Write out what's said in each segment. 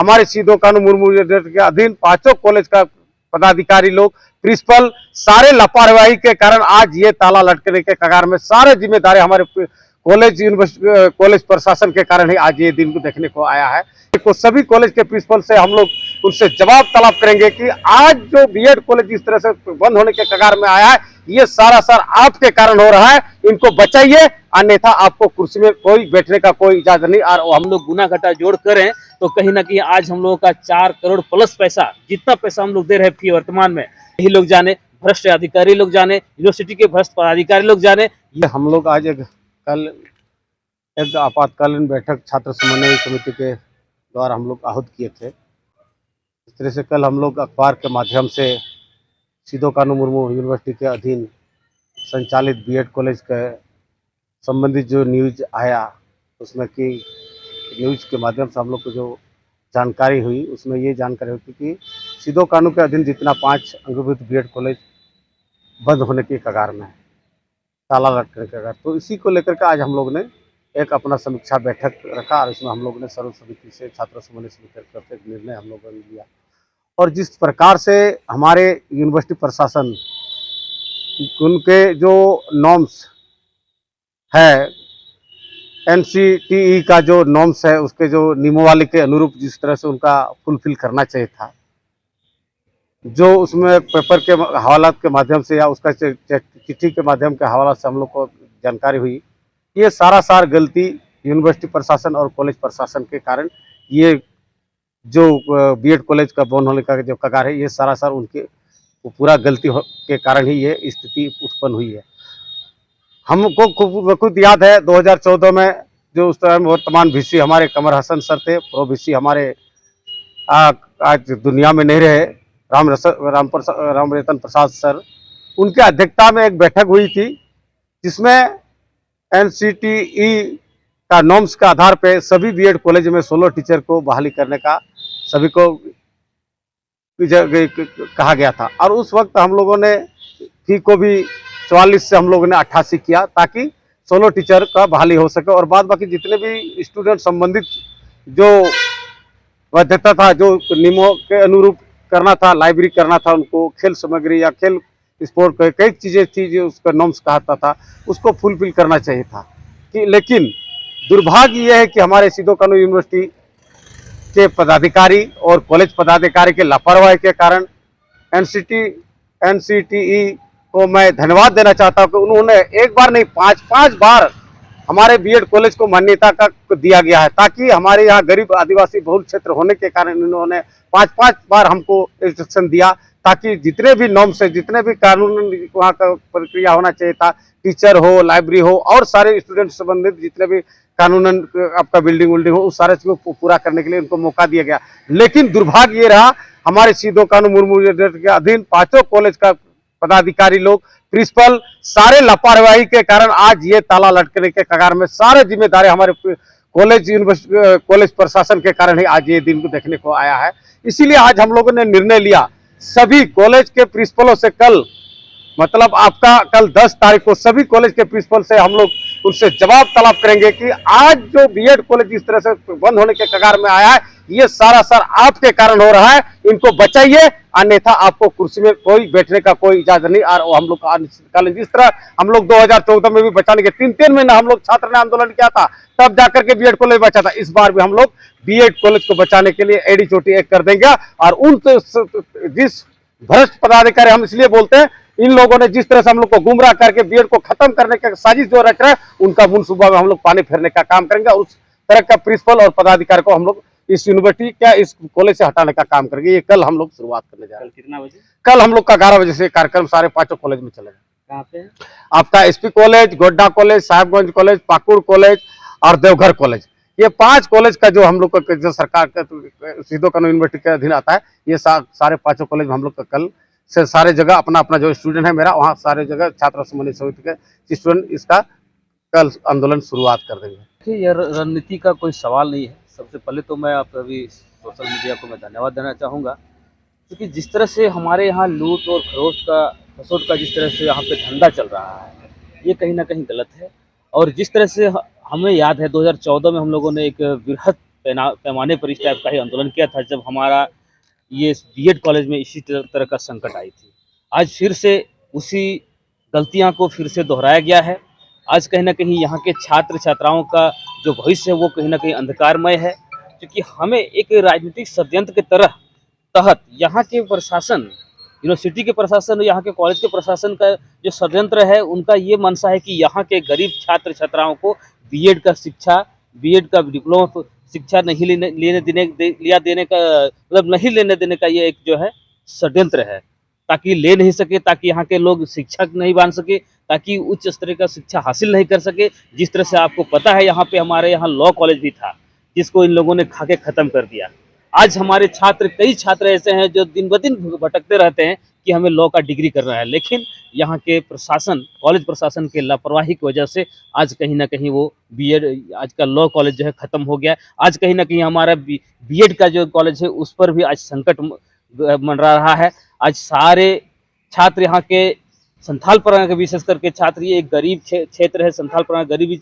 हमारे सीधो कानू मुर्मू के अधीन पांचों कॉलेज का पदाधिकारी लोग, प्रिंसिपल सारे लापरवाही के कारण आज ये ताला लटकने के कगार में सारे जिम्मेदारी हमारे कॉलेज यूनिवर्सिटी कॉलेज प्रशासन के कारण ही आज ये दिन को देखने को आया है। तो सभी कॉलेज के प्रिंसिपल से हम लोग उनसे जवाब तलब करेंगे कि आज जो बीएड कॉलेज इस तरह से बंद होने के कगार में आया है, ये सारा सर आपके कारण हो रहा है। इनको बचाइए, अन्यथा आपको कुर्सी में कोई बैठने का कोई इजाजत नहीं। और हम लोग गुना घटा जोड़ करें तो कहीं ना कहीं आज हम लोगों का 4 करोड़ प्लस पैसा, जितना पैसा हम लोग दे रहे फी वर्तमान में, यही लोग जाने, भ्रष्ट अधिकारी लोग जाने, यूनिवर्सिटी के भ्रष्ट पदाधिकारी लोग जाने। ये हम लोग आज कल एक आपातकालीन बैठक छात्र समन्वय समिति के द्वारा हम लोग आहूत किए थे। इस तरह से कल हम लोग अखबार के माध्यम से सीधो कानू मुर्मू यूनिवर्सिटी के अधीन संचालित बीएड कॉलेज के संबंधित जो न्यूज आया, उसमें कि न्यूज के माध्यम से हम लोग को जो जानकारी हुई, उसमें ये जानकारी हुई कि सीधो कानू के अधीन जितना 5 अंगीभूत बीएड कॉलेज बंद होने की कगार में है, ताला लटकने के कगार। तो इसी को लेकर के आज हम लोग ने एक अपना समीक्षा बैठक रखा और इसमें हम लोग ने सर्व समिति से छात्र समन्वय समिति करते एक निर्णय हम लोगों ने लिया। और जिस प्रकार से हमारे यूनिवर्सिटी प्रशासन उनके जो नॉर्म्स है, एनसीटीई का जो नॉर्म्स है, उसके जो नियमावली के अनुरूप जिस तरह से उनका फुलफिल करना चाहिए था, जो उसमें पेपर के हवालात के माध्यम से या उसका चिट्ठी के माध्यम के हवाला से हम लोग को जानकारी हुई, ये सारा गलती यूनिवर्सिटी प्रशासन और कॉलेज प्रशासन के कारण, ये जो बीएड कॉलेज का बंद होने का जो कगार है, ये सारा उनके पूरा गलती के कारण ही ये स्थिति उत्पन्न हुई है। हमको खुद याद है 2014 में जो उस टाइम वर्तमान वीसी हमारे कमर हसन सर थे, प्रो वीसी हमारे आज दुनिया में नहीं रहे, राम रतन प्रसाद सर, उनके अध्यक्षता में एक बैठक हुई थी जिसमें एनसीटीई का नॉर्म्स के आधार पे सभी बीएड कॉलेज में 16 टीचर को बहाली करने का सभी को कहा गया था। और उस वक्त हम लोगों ने फी को भी 44 से हम लोगों ने 88 किया ताकि 16 टीचर का बहाली हो सके और बाद बाकी जितने भी स्टूडेंट संबंधित जो बाध्यता था, जो नियमों के अनुरूप करना था, लाइब्रेरी करना था, उनको खेल सामग्री या खेल स्पोर्ट कई चीज़ें थी जो उसका नॉर्म्स कहता था, उसको फुलफिल करना चाहिए था। कि लेकिन दुर्भाग्य यह है कि हमारे सीधो कानू यूनिवर्सिटी के पदाधिकारी और कॉलेज पदाधिकारी के लापरवाही के कारण एनसीटीई को मैं धन्यवाद देना चाहता हूं कि उन्होंने एक बार नहीं 5 बार हमारे बीएड कॉलेज को मान्यता का दिया गया है, ताकि हमारे यहाँ गरीब आदिवासी बहुल क्षेत्र होने के कारण इन्होंने 5 बार हमको इंस्ट्रक्शन दिया ताकि जितने भी नॉर्म्स है, जितने भी कानून वहाँ का प्रक्रिया होना चाहिए था, टीचर हो, लाइब्रेरी हो और सारे स्टूडेंट संबंधित जितने भी कानूनन आपका बिल्डिंग हो, उस सारे चीज़ों को पूरा करने के लिए उनको मौका दिया गया। लेकिन दुर्भाग्य ये रहा, हमारे सीधो कानू मुर्मू के अधीन पांचों कॉलेज का पदाधिकारी लोग, प्रिंसिपल सारे लापरवाही के कारण आज ये ताला लटकने के कगार में सारे जिम्मेदारी हमारे कॉलेज यूनिवर्सिटी कॉलेज प्रशासन के कारण ही आज ये दिन को देखने को आया है। इसीलिए आज हम लोगों ने निर्णय लिया, सभी कॉलेज के प्रिंसिपलों से कल मतलब आपका कल 10 तारीख को सभी कॉलेज के प्रिंसिपल से हम लोग उनसे जवाब तलब करेंगे कि आज जो बीएड कॉलेज इस तरह से बंद होने के कगार में आया है, ये सारा सर आपके कारण हो रहा है। इनको बचाइए, अन्यथा आपको कुर्सी में कोई बैठने का कोई इजाजत नहीं। और हम लोग अनिश्चितकालीन जिस तरह हम लोग 2014 में भी बचाने के 3 महीना हम लोग छात्र ने आंदोलन किया था, तब जाकर के बीएड कॉलेज बचा था। इस बार भी हम लोग बीएड कॉलेज को बचाने के लिए एडी चोटी एक कर देंगे। और उन जिस भ्रष्ट पदाधिकारी, हम इसलिए बोलते हैं, इन लोगों ने जिस तरह से हम लोग को गुमराह करके बीएड को खत्म करने का साजिश जो रच रहा है, उनका मुंसूबा में हम लोग पानी फेरने का काम करेंगे और उस तरह का प्रिंसिपल और पदाधिकारी को हम लोग इस यूनिवर्सिटी क्या इस कॉलेज से हटाने का काम करेंगे। ये कल हम लोग शुरुआत करने जा रहे हैं। कल कितना बजे? कल हम लोग का 11 बजे से कार्यक्रम सारे पांचों कॉलेज में चलेगा। कहाँ पे? आपका SP college, Godda college, Sahebganj college, Pakur college और देवघर कॉलेज, ये 5 कॉलेज का जो हम लोग का जो सरकार का सीधो कानू यूनिवर्सिटी के अधीन आता है, ये सारे पांचों कॉलेज में हम लोग का कल से सारे जगह अपना जो स्टूडेंट है मेरा, वहाँ सारे जगह छात्र समन्वय समिति के स्टूडेंट इसका कल आंदोलन शुरुआत कर देंगे। देखिए, यह रणनीति का कोई सवाल नहीं है। सबसे पहले तो मैं आप अभी सोशल मीडिया को मैं धन्यवाद देना चाहूँगा, क्योंकि जिस तरह से हमारे यहाँ लूट और खसोट का जिस तरह से यहाँ पे धंधा चल रहा है, ये कहीं ना कहीं गलत है। और जिस तरह से हमें याद है 2014 में हम लोगों ने एक वृहद पैमाने पर इस टाइप का ही आंदोलन किया था जब हमारा ये बीएड कॉलेज में इसी तरह का संकट आई थी। आज फिर से उसी गलतियां को फिर से दोहराया गया है। आज कहीं न कहीं यहाँ के छात्र छात्राओं का जो भविष्य है वो कहीं न कहीं अंधकारमय है, क्योंकि हमें एक राजनीतिक षड्यंत्र के तहत यहाँ के प्रशासन, यूनिवर्सिटी के प्रशासन और यहाँ के कॉलेज के प्रशासन का जो षड्यंत्र है, उनका ये मंशा है कि यहाँ के गरीब छात्र छात्राओं को बीएड का डिप्लोमा शिक्षा नहीं देने का मतलब नहीं लेने देने का ये एक जो है षड्यंत्र है, ताकि ले नहीं सके, ताकि यहाँ के लोग शिक्षक नहीं बन सके, ताकि उच्च स्तर का शिक्षा हासिल नहीं कर सके। जिस तरह से आपको पता है यहाँ पे हमारे यहाँ लॉ कॉलेज भी था, जिसको इन लोगों ने खा के ख़त्म कर दिया। आज हमारे कई छात्र ऐसे हैं जो दिन ब दिन भटकते रहते हैं कि हमें लॉ का डिग्री करना है, लेकिन यहाँ के प्रशासन, कॉलेज प्रशासन के लापरवाही की वजह से आज कहीं ना कहीं वो बीएड, आज का लॉ कॉलेज जो है ख़त्म हो गया। आज कहीं ना कहीं हमारा बीएड का जो कॉलेज है उस पर भी आज संकट मंडरा रहा है। आज सारे छात्र यहाँ के संथाल परगना के, विशेष करके छात्र, ये एक गरीब क्षेत्र है, संथाल परगना गरीबी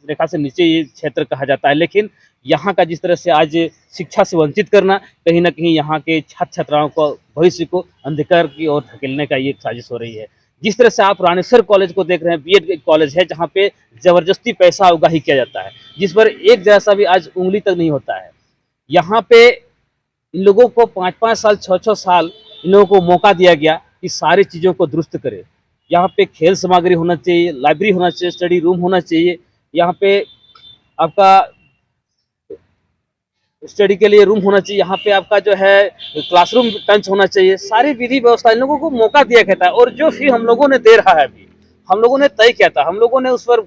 रेखा से नीचे ये क्षेत्र कहा जाता है, लेकिन यहाँ का जिस तरह से आज शिक्षा से वंचित करना, कहीं ना कहीं यहाँ के छात्र छात्राओं को भविष्य को अंधकार की ओर धकेलने का ये एक साजिश हो रही है। जिस तरह से आप रानेसर कॉलेज को देख रहे हैं, बीएड कॉलेज है जहाँ पे जबरदस्ती पैसा उगाही किया जाता है, जिस पर एक जैसा भी आज उंगली तक नहीं होता है। यहाँ पे इन लोगों को 5-5 साल 6-6 साल इन लोगों को मौका दिया गया कि सारी चीज़ों को दुरुस्त करे। यहाँ पे खेल सामग्री होना चाहिए, लाइब्रेरी होना चाहिए, स्टडी रूम होना चाहिए, यहाँ पे आपका स्टडी के लिए रूम होना चाहिए, यहाँ पे आपका जो है क्लासरूम टंच होना चाहिए, सारी विधि व्यवस्था इन लोगों को मौका दिया गया था। और जो फी हम लोगों ने दे रहा है, अभी हम लोगों ने तय किया था, हम लोगों ने उस पर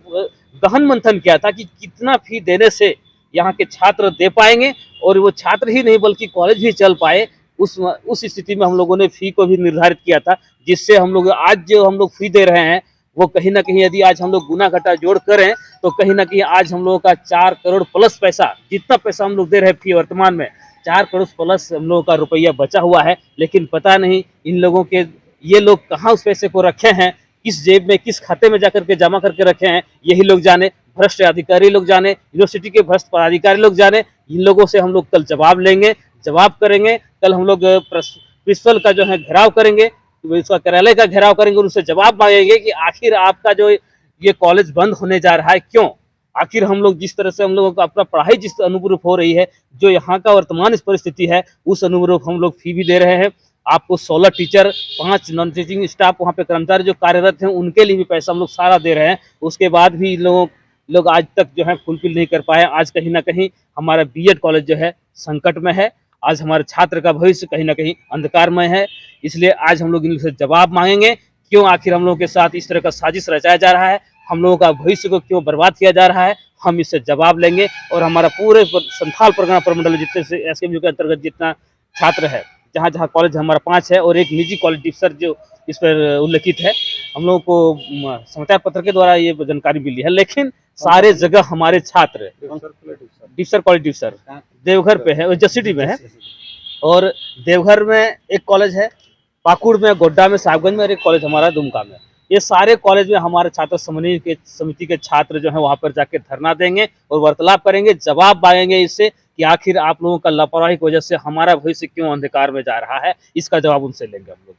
गहन मंथन किया था कि कितना फी देने से यहाँ के छात्र दे पाएंगे और वो छात्र ही नहीं बल्कि कॉलेज भी चल पाए। उस स्थिति में हम लोगों ने फी को भी निर्धारित किया था, जिससे हम लोग आज जो हम लोग फी दे रहे हैं वो कहीं ना कहीं यदि आज हम लोग गुना घटा जोड़ करें तो कहीं ना कहीं आज हम लोगों का 4 करोड़ प्लस पैसा, जितना पैसा हम लोग दे रहे हैं फी वर्तमान में 4 करोड़ प्लस हम लोगों का रुपया बचा हुआ है। लेकिन पता नहीं इन लोगों के, ये लोग कहाँ उस पैसे को रखे हैं, किस जेब में, किस खाते में जाकर के जमा करके रखे हैं, यही लोग जाने, भ्रष्ट अधिकारी लोग जाने, यूनिवर्सिटी के भ्रष्ट पदाधिकारी लोग जाने। इन लोगों से हम लोग कल जवाब लेंगे, जवाब करेंगे। कल हम लोग प्रिंसिपल का जो है घेराव करेंगे, इसका कार्यालय का घेराव करेंगे और उससे जवाब मांगेंगे कि आखिर आपका जो ये कॉलेज बंद होने जा रहा है क्यों। आखिर हम लोग जिस तरह से हम लोगों को अपना पढ़ाई जिस अनुरूप हो रही है, जो यहाँ का वर्तमान इस परिस्थिति है, उस अनुरूप हम लोग फी भी दे रहे हैं। आपको 16 टीचर, 5 नॉन टीचिंग स्टाफ, वहाँ पे कर्मचारी जो कार्यरत हैं, उनके लिए भी पैसा हम लोग सारा दे रहे हैं। उसके बाद भी लोग आज तक जो है फुलफिल नहीं कर पाए। आज कहीं ना कहीं हमारा बीएड कॉलेज जो है संकट में है। आज हमारे छात्र का भविष्य कहीं ना कहीं अंधकारमय है। इसलिए आज हम लोग इनसे जवाब मांगेंगे, क्यों आखिर हम लोगों के साथ इस तरह का साजिश रचाया जा रहा है, हम लोगों का भविष्य को क्यों बर्बाद किया जा रहा है। हम इससे जवाब लेंगे और हमारा पूरे संथाल परगना प्रमंडल जितने से एसकेएमयू के अंतर्गत जितना छात्र है, जहाँ जहाँ कॉलेज हमारा 5 है और एक निजी कॉलेज डिप्सर जो इस पर उल्लेखित है, हम लोगों को समाचार पत्र के द्वारा ये जानकारी मिली है। लेकिन सारे जगह हमारे छात्र, डिप्सर कॉलेज डिप्सर देवघर पे है, जसीडी में है, और देवघर में एक कॉलेज है, पाकुड़ में, गोड्डा में, साहबगंज में, और एक कॉलेज हमारा दुमका में। ये सारे कॉलेज में हमारे छात्र समिति के छात्र जो है वहाँ पर जाके धरना देंगे और वार्तालाप करेंगे, जवाब मांगेंगे इससे कि आखिर आप लोगों का लापरवाही की वजह से हमारा भविष्य क्यों अंधकार में जा रहा है। इसका जवाब उनसे लेंगे हम लोग।